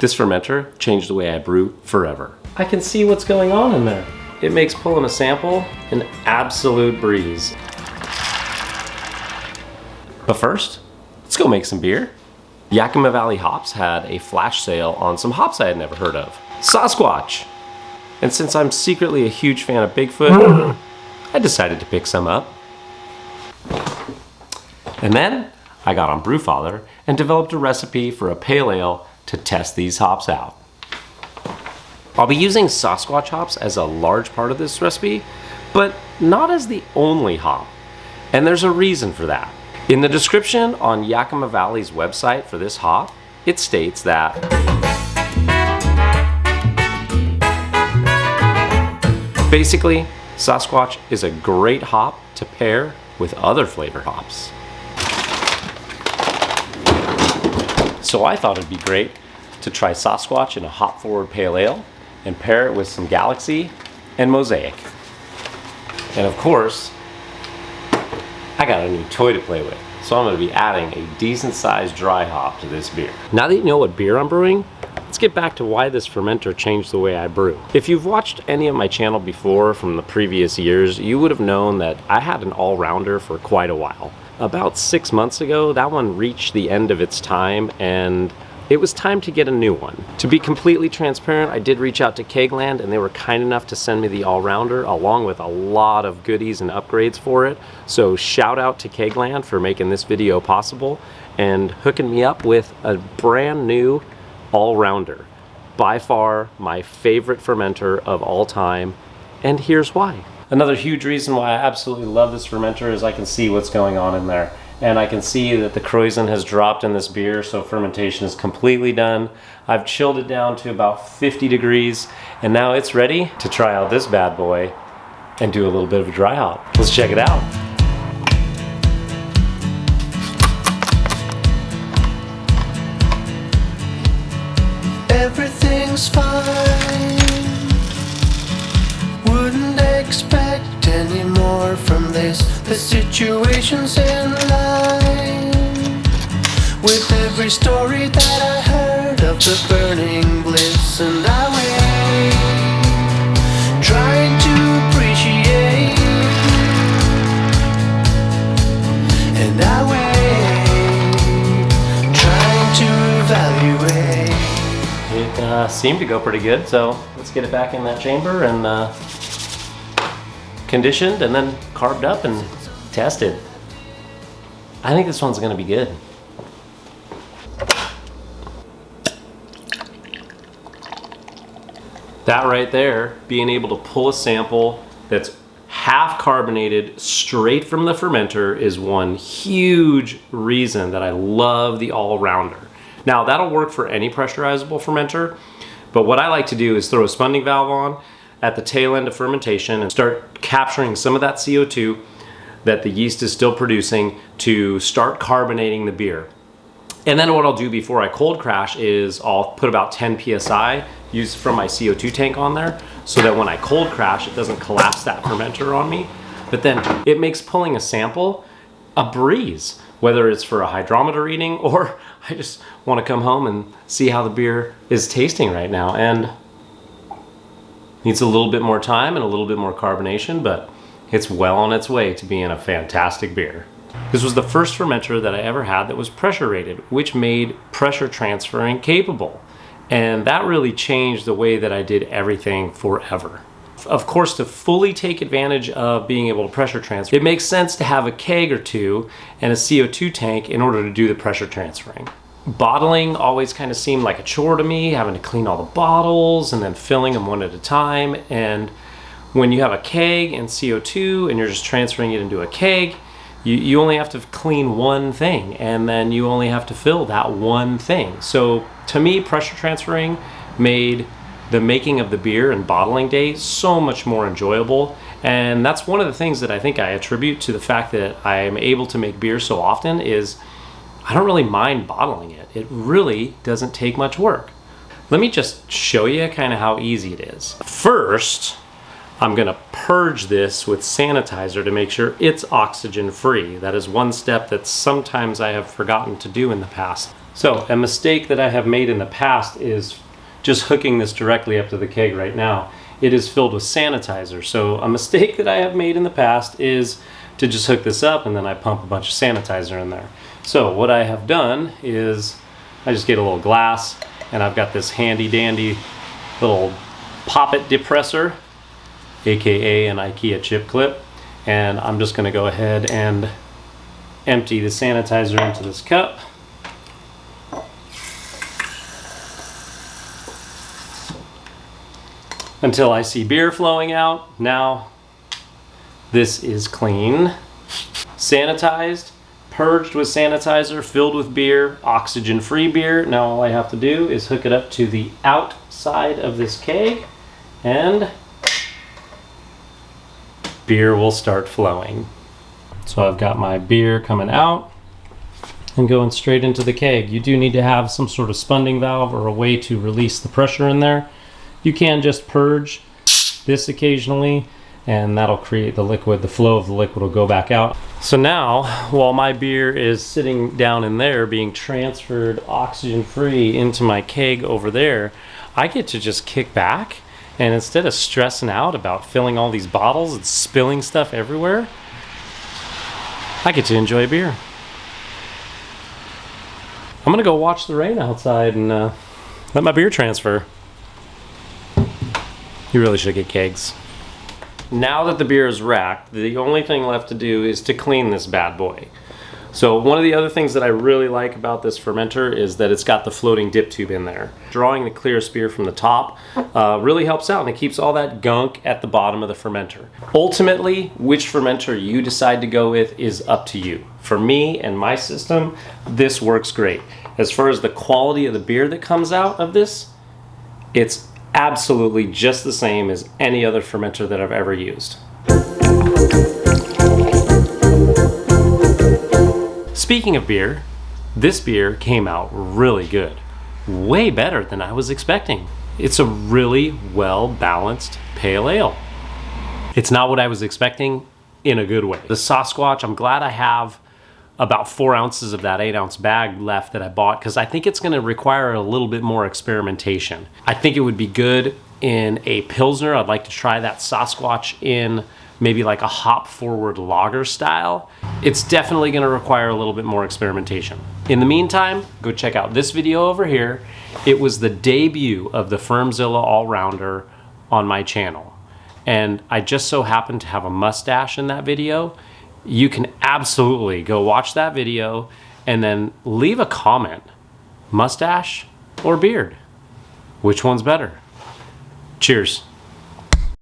This fermenter changed the way I brew forever. I can see what's going on in there. It makes pulling a sample an absolute breeze. But first, let's go make some beer. Yakima Valley Hops had a flash sale on some hops I had never heard of. Sasquatch! And since I'm secretly a huge fan of Bigfoot, I decided to pick some up. And then I got on Brewfather and developed a recipe for a pale ale to test these hops out. I'll be using Sasquatch hops as a large part of this recipe, but not as the only hop. And there's a reason for that. In the description on Yakima Valley's website for this hop, it states that basically, Sasquatch is a great hop to pair with other flavor hops. So I thought it'd be great to try Sasquatch in a hop-forward pale ale and pair it with some Galaxy and Mosaic. And of course, I got a new toy to play with, so I'm going to be adding a decent-sized dry hop to this beer. Now that you know what beer I'm brewing, let's get back to why this fermenter changed the way I brew. If you've watched any of my channel before from the previous years, you would have known that I had an all-rounder for quite a while. About 6 months ago, that one reached the end of its time, and it was time to get a new one. To be completely transparent, I did reach out to Kegland, and they were kind enough to send me the all-rounder along with a lot of goodies and upgrades for it. So shout out to Kegland for making this video possible and hooking me up with a brand new all-rounder. By far my favorite fermenter of all time, and here's why. Another huge reason why I absolutely love this fermenter is I can see what's going on in there. And I can see that the krausen has dropped in this beer, so fermentation is completely done. I've chilled it down to about 50 degrees, and now it's ready to try out this bad boy and do a little bit of a dry hop. Let's check it out. Everything's fine. Wouldn't expect any more from this. The situation's in line with every story that I heard of the burning bliss, and I wait, trying to appreciate, and I wait, trying to evaluate. It seemed to go pretty good, so let's get it back in that chamber and conditioned and then carved up and tested. I think this one's gonna be good. That right there, being able to pull a sample that's half carbonated straight from the fermenter, is one huge reason that I love the all-rounder. Now that'll work for any pressurizable fermenter, but what I like to do is throw a spunding valve on at the tail end of fermentation and start capturing some of that CO2 that the yeast is still producing to start carbonating the beer. And then what I'll do before I cold crash is I'll put about 10 psi used from my CO2 tank on there, so that when I cold crash it doesn't collapse that fermenter on me. But then it makes pulling a sample a breeze, whether it's for a hydrometer reading or I just want to come home and see how the beer is tasting right now. And needs a little bit more time and a little bit more carbonation, but it's well on its way to being a fantastic beer. This was the first fermenter that I ever had that was pressure rated, which made pressure transferring capable. And that really changed the way that I did everything forever. Of course, to fully take advantage of being able to pressure transfer, it makes sense to have a keg or two and a CO2 tank in order to do the pressure transferring. Bottling always kind of seemed like a chore to me, having to clean all the bottles and then filling them one at a time. And when you have a keg and CO2 and you're just transferring it into a keg, you only have to clean one thing, and then you only have to fill that one thing. So to me, pressure transferring made the making of the beer and bottling day so much more enjoyable. And that's one of the things that I think I attribute to the fact that I am able to make beer so often is I don't really mind bottling it. It really doesn't take much work. Let me just show you kind of how easy it is. First, I'm gonna purge this with sanitizer to make sure it's oxygen free. That is one step that sometimes I have forgotten to do in the past. So a mistake that I have made in the past is just hooking this directly up to the keg right now. It is filled with sanitizer. So a mistake that I have made in the past is to just hook this up and then I pump a bunch of sanitizer in there. So what I have done is I just get a little glass and I've got this handy dandy little poppet depressor, aka an IKEA chip clip, and I'm just going to go ahead and empty the sanitizer into this cup. Until I see beer flowing out. Now this is clean, sanitized, purged with sanitizer, filled with beer, oxygen-free beer. Now all I have to do is hook it up to the outside of this keg and beer will start flowing. So I've got my beer coming out and going straight into the keg. You do need to have some sort of spunding valve or a way to release the pressure in there. You can just purge this occasionally and that'll create the liquid. The flow of the liquid will go back out. So now, while my beer is sitting down in there being transferred oxygen-free into my keg over there, I get to just kick back and instead of stressing out about filling all these bottles and spilling stuff everywhere, I get to enjoy beer. I'm gonna go watch the rain outside and let my beer transfer. You really should get kegs. Now that the beer is racked, the only thing left to do is to clean this bad boy. So one of the other things that I really like about this fermenter is that it's got the floating dip tube in there. Drawing the clearest beer from the top really helps out and it keeps all that gunk at the bottom of the fermenter. Ultimately, which fermenter you decide to go with is up to you. For me and my system, this works great. As far as the quality of the beer that comes out of this, it's absolutely just the same as any other fermenter that I've ever used. Speaking of beer, this beer came out really good. Way better than I was expecting. It's a really well-balanced pale ale. It's not what I was expecting in a good way. The Sasquatch, I'm glad I have about 4 ounces of that 8-ounce bag left that I bought because I think it's going to require a little bit more experimentation. I think it would be good in a Pilsner. I'd like to try that Sasquatch in maybe like a hop-forward lager style. It's definitely going to require a little bit more experimentation. In the meantime, go check out this video over here. It was the debut of the FermZilla All-Rounder on my channel. And I just so happened to have a mustache in that video. You can absolutely go watch that video and then leave a comment. Mustache or beard? Which one's better? Cheers.